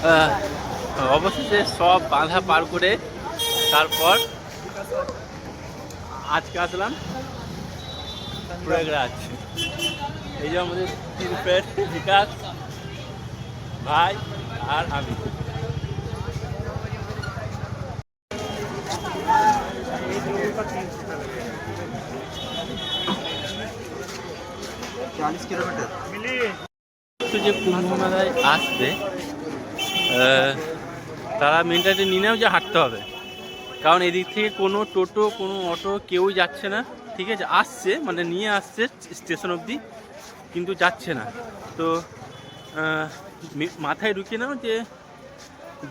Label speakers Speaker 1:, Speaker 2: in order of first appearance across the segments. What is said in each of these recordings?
Speaker 1: আহ, অবশেষে সব বাধা পার করে তারপর আজকে আসলাম প্রয়াগরাজ। এই যে আমাদের তিরুপের বিকাশ ভাই আর আমি।
Speaker 2: 40 किलोमीटर।
Speaker 1: তো যে কুম্ভ মেলায় আসবে তারা মেন্টালিটি নিয়েও যে হাঁটতে হবে, কারণ এদিক থেকে কোনো টোটো কোনো অটো কেউই যাচ্ছে না। ঠিক আছে, আসছে মানে নিয়ে আসছে স্টেশন অবধি, কিন্তু যাচ্ছে না। তো মাথায় ঢুকিয়ে নাও যে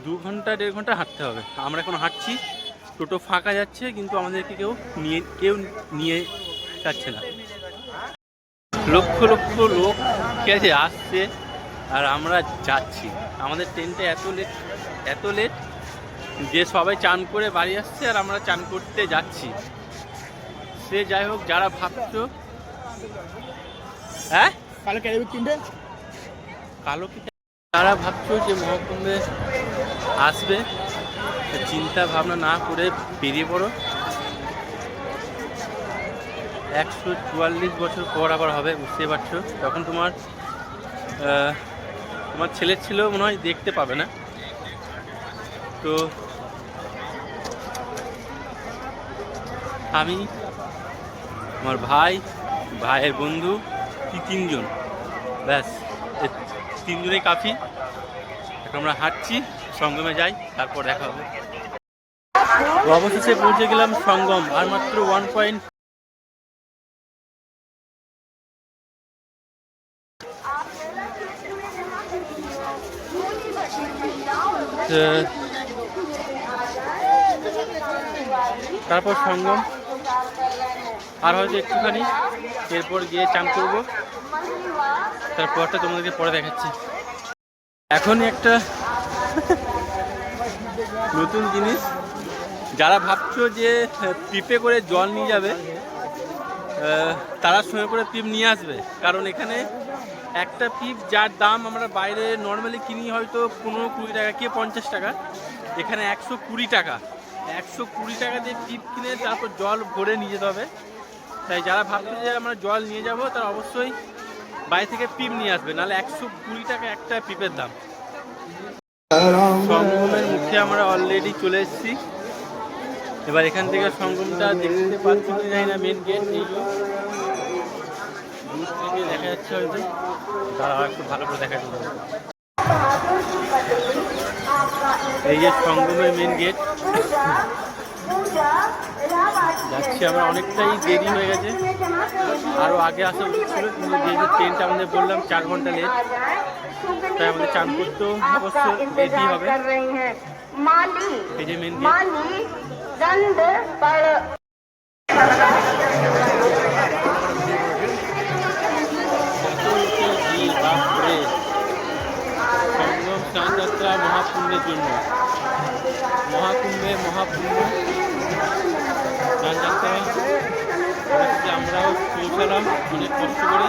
Speaker 1: 2 ঘন্টা 1.5 ঘন্টা হাঁটতে হবে। আমরা এখন হাঁটছি, টোটো ফাঁকা যাচ্ছে কিন্তু আমাদেরকে কেউ নিয়ে যাচ্ছে না। লক্ষ লক্ষ লোক ঠিক আছে আসছে আর আমরা যাচ্ছি। আমাদের ট্রেনটা এত লেট যে সবাই চান করে বাড়ি আসছে আর আমরা চান করতে যাচ্ছি। সে যাই হোক, যারা ভাবছো হ্যাঁ কালো কি যারা ভাবছো যে মহাকুম্ভে আসবে, চিন্তা ভাবনা না করে বেরিয়ে পড়ো। 144 বছর পর আবার হবে, বুঝতেই পারছো। তখন তোমার ছেলের ছেলেও মনে হয় দেখতে পাবে না। তো আমি, আমার ভাইয়ের বন্ধু, 3জন, ব্যাস 3জনেই কাফি। এখন আমরা হাঁটছি, সঙ্গমে যাই, তারপর দেখা হবে। অবশেষে পৌঁছে গেলাম সঙ্গম, আর মাত্র 1 পয়েন্ট। তারপর সঙ্গম, আর হয়তো একটুখানি, এরপর গিয়ে চান করবো। তারপরটা তোমাদেরকে পরে দেখাচ্ছি। এখনই একটা নতুন জিনিস, যারা ভাবছো যে পিপে করে জল নিয়ে যাবে, তারা সময় করে পিপ নিয়ে আসবে। কারণ এখানে একটা পিপ যার দাম আমরা বাইরে নর্মালি কিনি হয়তো 15-20 টাকা, কে 50 টাকা, এখানে 120 টাকা। 120 টাকা দিয়ে পিপ কিনে তারপর জল ভরে নিয়ে যেতে হবে। তাই যারা ভাবছে যে আমরা জল নিয়ে যাব, তারা অবশ্যই বাইরে থেকে পিপ নিয়ে আসবে, নাহলে 120 টাকা একটা পিপের দাম। সঙ্গমের মুখে আমরা অলরেডি চলে এসেছি। এবার এখান থেকে সঙ্গমটা দেখতে পাচ্ছি কি জানি না, মেন গেট এই দূর থেকে দেখা যাচ্ছে হয়তো, তারা একটু ভালো করে দেখা যাবে। এই যে সঙ্গমের মেন গেট, যাচ্ছি আমরা। অনেকটাই দেরি হয়ে গেছে, আরও আগে আসা উচিত ছিল, কিন্তু যেহেতু ট্রেনটা আমাদের বললাম 4 ঘন্টা লেট, তাই আমাদের চান করতেও অবশ্য রেডি হবে। এই যে মেন গেট। সঙ্গম স্নানযাত্রা মহাপুণ্যের জন্য, মহাপুণ্য স্নানযাত্রা। আমরাও পৌঁছালাম অনেক কষ্ট করে।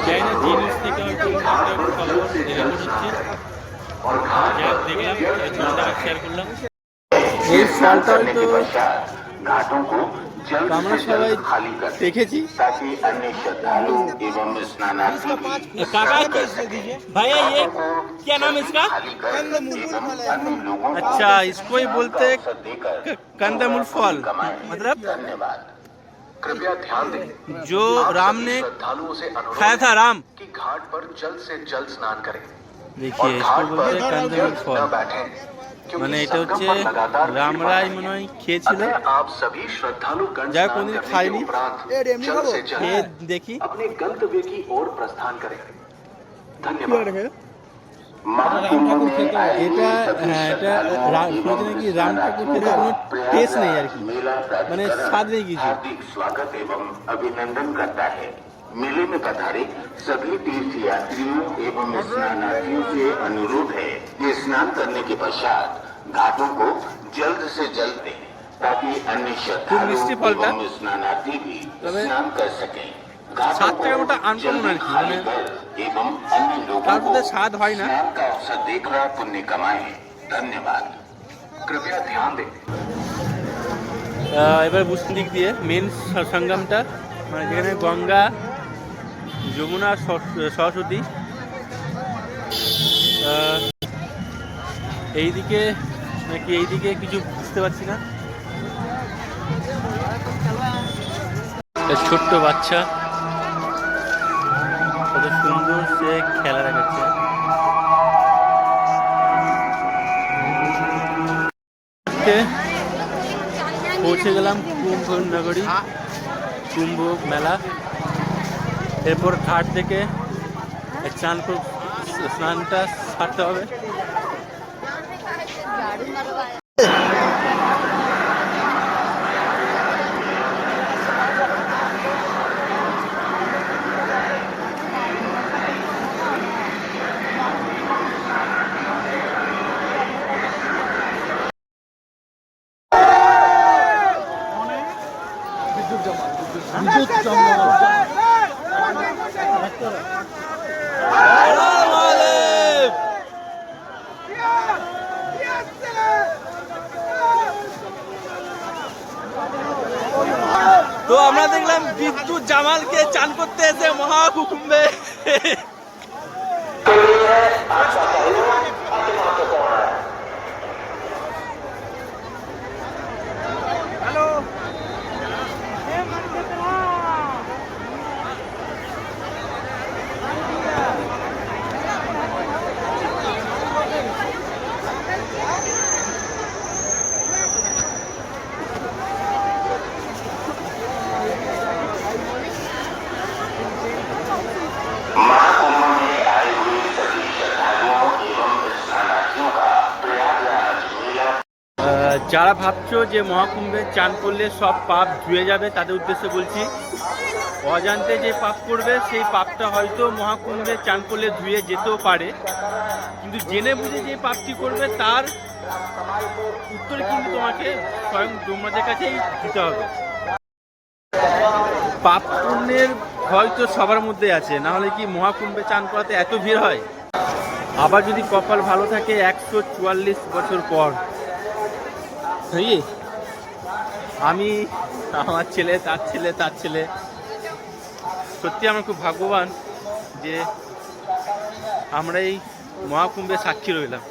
Speaker 1: চাই না জিনিস থেকে হয়তো খবর দেখলাম, শেয়ার করলাম। এই ফলটা হয়তো আমরা সবাই দেখেছি। भैया ये क्या नाम है इसका? अच्छा, इसको ही बोलते कंदमूल फल। मतलब
Speaker 3: कृपया ध्यान दें,
Speaker 1: जो राम ने खाया था, राम
Speaker 3: कि घाट पर जल्द से जल्द स्नान करें।
Speaker 1: देखिए, इसको बोलते कंदमूल फल। মানে এটা হচ্ছে রামরাই মনে হয় খেয়েছিল, যা কোনদিন খাইনি, খেয়ে দেখি।
Speaker 3: अपने गंतव्य की ओर प्रस्थान करें। धन्यवाद।
Speaker 1: এটা হ্যাঁ, এটা নাকি রাম ঠাকুর খেতে কোনো টেস্ট নেই আর কি, মানে স্বাদ নেই কিছু।
Speaker 3: स्वागत एवं अभिनंदन करता है। मेले में पधारे सभी तीर्थ यात्रियों एवं स्नानार्थियों से अनुरोध है कि स्नान करने के पश्चात घाटों को जल्द से जल्द दें, ताकि अन्य श्रद्धालु एवं स्नानार्थी भी स्नान कर सकें।
Speaker 1: স্বাদ থেকে ওটা আনকমন আর কি, মানে
Speaker 3: एवं अन्य लोगों
Speaker 1: তার
Speaker 3: को
Speaker 1: মধ্যে স্বাদ হয় না।
Speaker 3: स्नान का अवसर देकर पुण्य कमाएं। धन्यवाद। कृपया ध्यान दें।
Speaker 1: এবার পশ্চিম দিক দিয়ে মেন সঙ্গমটা, মানে যেখানে গঙ্গা, যমুনা, সরস্বতী, এইদিকে নাকি এইদিকে কিছু বুঝতে পারছি না। ছোট্ট বাচ্চা কত সুন্দর সে খেলা দেখাচ্ছে। পৌঁছে গেলাম কুম্ভ নগরী, কুম্ভ মেলা। এরপর ঘাট থেকে স্নানটা সারতে হবে। তো আমরা দেখলাম বিদ্যুৎ জামালকে চান করতে এসে মহাকুম্ভে।
Speaker 3: महाकुंभ में आए हुए सभी श्रद्धालुओं एवं स्नानार्थियों का प्रयागराज मेला।
Speaker 1: যারা ভাবছো যে মহাকুম্ভে চান করলে সব পাপ ধুয়ে যাবে, তাদের উদ্দেশ্যে বলছি, অজান্তে যে পাপ করবে সেই পাপটা হয়তো মহাকুম্ভে চান করলে ধুয়ে যেতেও পারে, কিন্তু জেনে বুঝে যে পাপটি করবে তার উত্তর কিন্তু তোমাকে স্বয়ং তোমাদের কাছেই দিতে হবে। পাপ পুণ্যের ভয় তো সবার মধ্যে আছে, না হলে কি মহাকুম্ভে চান করাতে এত ভিড় হয়? আবার যদি কপাল ভালো থাকে 144 বছর পর আমি, আমার ছেলে, তার ছেলে, তার ছেলে, সত্যি আমরা খুব ভাগ্যবান যে আমরা এই মহাকুম্ভে সাক্ষী রইলাম।